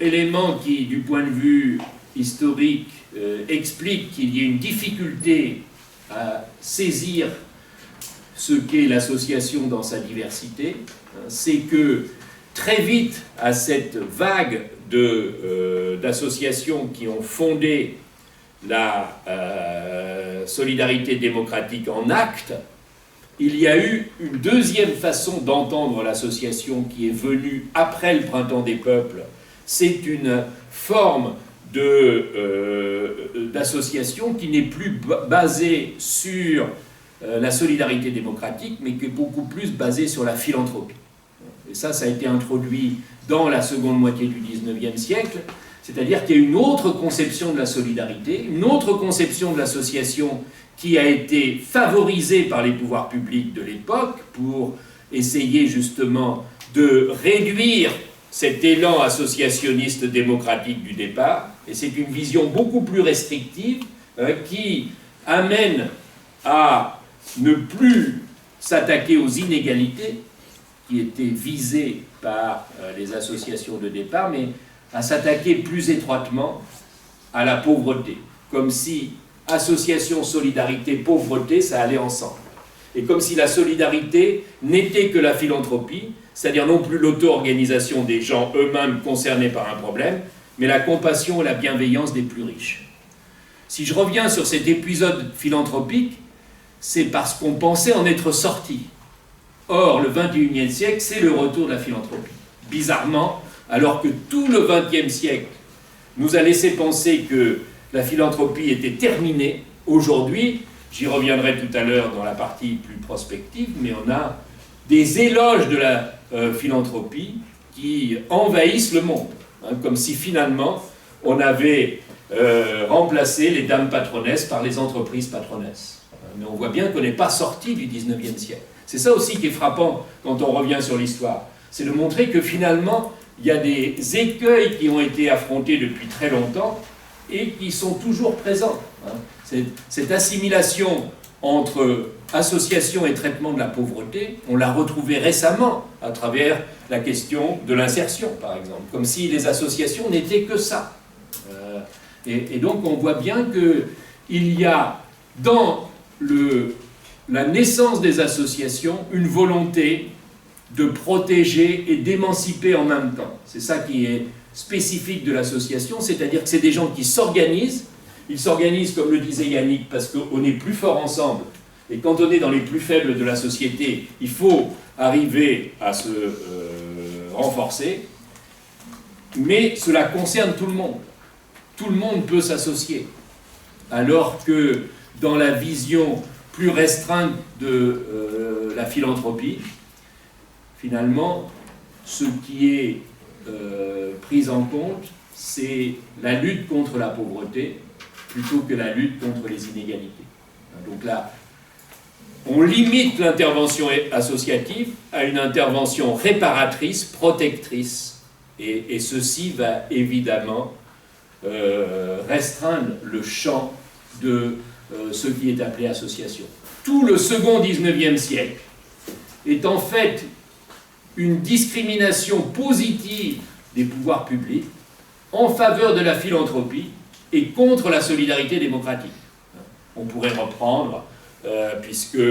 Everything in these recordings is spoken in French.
élément qui, du point de vue historique, explique qu'il y ait une difficulté à saisir ce qu'est l'association dans sa diversité, c'est que très vite, à cette vague d'associations qui ont fondé la solidarité démocratique en acte, il y a eu une deuxième façon d'entendre l'association qui est venue après le Printemps des peuples. C'est une forme d'association qui n'est plus basée sur la solidarité démocratique, mais qui est beaucoup plus basée sur la philanthropie. Et ça a été introduit dans la seconde moitié du XIXe siècle, c'est-à-dire qu'il y a une autre conception de la solidarité, une autre conception de l'association qui a été favorisée par les pouvoirs publics de l'époque pour essayer justement de réduire cet élan associationniste démocratique du départ, et c'est une vision beaucoup plus restrictive qui amène à ne plus s'attaquer aux inégalités qui étaient visées par les associations de départ, mais à s'attaquer plus étroitement à la pauvreté, comme si association, solidarité, pauvreté, ça allait ensemble. Et comme si la solidarité n'était que la philanthropie, c'est-à-dire non plus l'auto-organisation des gens eux-mêmes concernés par un problème, mais la compassion et la bienveillance des plus riches. Si je reviens sur cet épisode philanthropique, c'est parce qu'on pensait en être sorti. Or, le XXIe siècle, c'est le retour de la philanthropie. Bizarrement, alors que tout le XXe siècle nous a laissé penser que la philanthropie était terminée, aujourd'hui, j'y reviendrai tout à l'heure dans la partie plus prospective, mais on a des éloges de la philanthropie qui envahissent le monde, comme si finalement on avait remplacé les dames patronesses par les entreprises patronesses. Mais on voit bien qu'on n'est pas sorti du XIXe siècle. C'est ça aussi qui est frappant quand on revient sur l'histoire, c'est de montrer que finalement il y a des écueils qui ont été affrontés depuis très longtemps et qui sont toujours présents. Cette assimilation entre association et traitement de la pauvreté, on l'a retrouvée récemment à travers la question de l'insertion, par exemple, comme si les associations n'étaient que ça. Et donc on voit bien qu'il y a dans la naissance des associations une volonté de protéger et d'émanciper en même temps. C'est ça qui est spécifique de l'association, c'est-à-dire que c'est des gens qui s'organisent. Ils s'organisent, comme le disait Yannick, parce qu'on est plus fort ensemble. Et quand on est dans les plus faibles de la société, il faut arriver à se renforcer. Mais cela concerne tout le monde. Tout le monde peut s'associer. Alors que dans la vision plus restreinte de la philanthropie, finalement, ce qui est pris en compte, c'est la lutte contre la pauvreté plutôt que la lutte contre les inégalités. Donc là, on limite l'intervention associative à une intervention réparatrice, protectrice, et ceci va évidemment restreindre le champ de ce qui est appelé association. Tout le second XIXe siècle est en fait une discrimination positive des pouvoirs publics en faveur de la philanthropie et contre la solidarité démocratique. On pourrait reprendre, puisque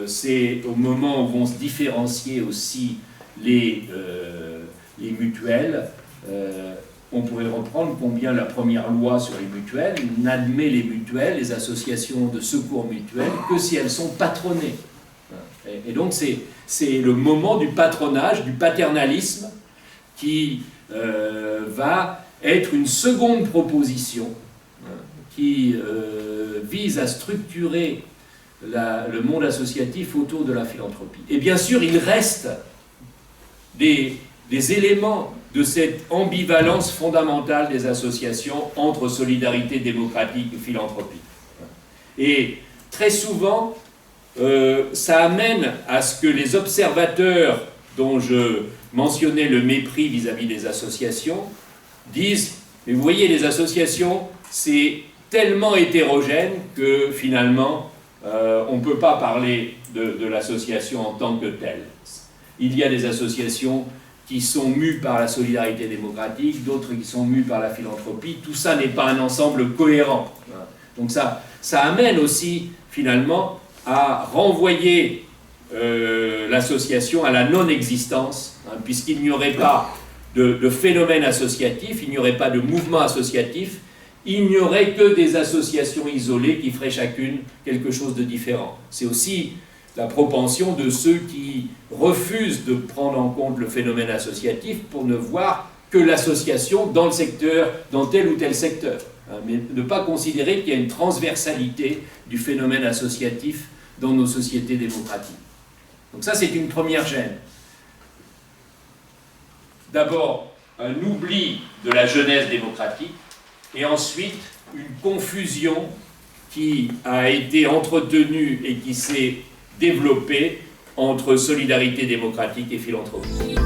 c'est au moment où vont se différencier aussi les mutuelles, on pourrait reprendre combien la première loi sur les mutuelles n'admet les mutuelles, les associations de secours mutuels, que si elles sont patronnées. Et donc c'est le moment du patronage, du paternalisme, qui va être une seconde proposition qui vise à structurer le monde associatif autour de la philanthropie. Et bien sûr, il reste des éléments de cette ambivalence fondamentale des associations entre solidarité démocratique et philanthropie. Et très souvent, ça amène à ce que les observateurs dont je mentionnais le mépris vis-à-vis des associations disent « Mais vous voyez, les associations, c'est tellement hétérogène que finalement, on ne peut pas parler de l'association en tant que telle. Il y a des associations qui sont mus par la solidarité démocratique, d'autres qui sont mus par la philanthropie. Tout ça n'est pas un ensemble cohérent. Donc ça amène aussi, finalement, à renvoyer l'association à la non-existence, puisqu'il n'y aurait pas de phénomène associatif, il n'y aurait pas de mouvement associatif, il n'y aurait que des associations isolées qui feraient chacune quelque chose de différent. C'est aussi la propension de ceux qui refusent de prendre en compte le phénomène associatif pour ne voir que l'association dans le secteur, dans tel ou tel secteur. Mais ne pas considérer qu'il y a une transversalité du phénomène associatif dans nos sociétés démocratiques. Donc ça, c'est une première gêne. D'abord, un oubli de la jeunesse démocratique, et ensuite, une confusion qui a été entretenue et qui s'est développée entre solidarité démocratique et philanthropie.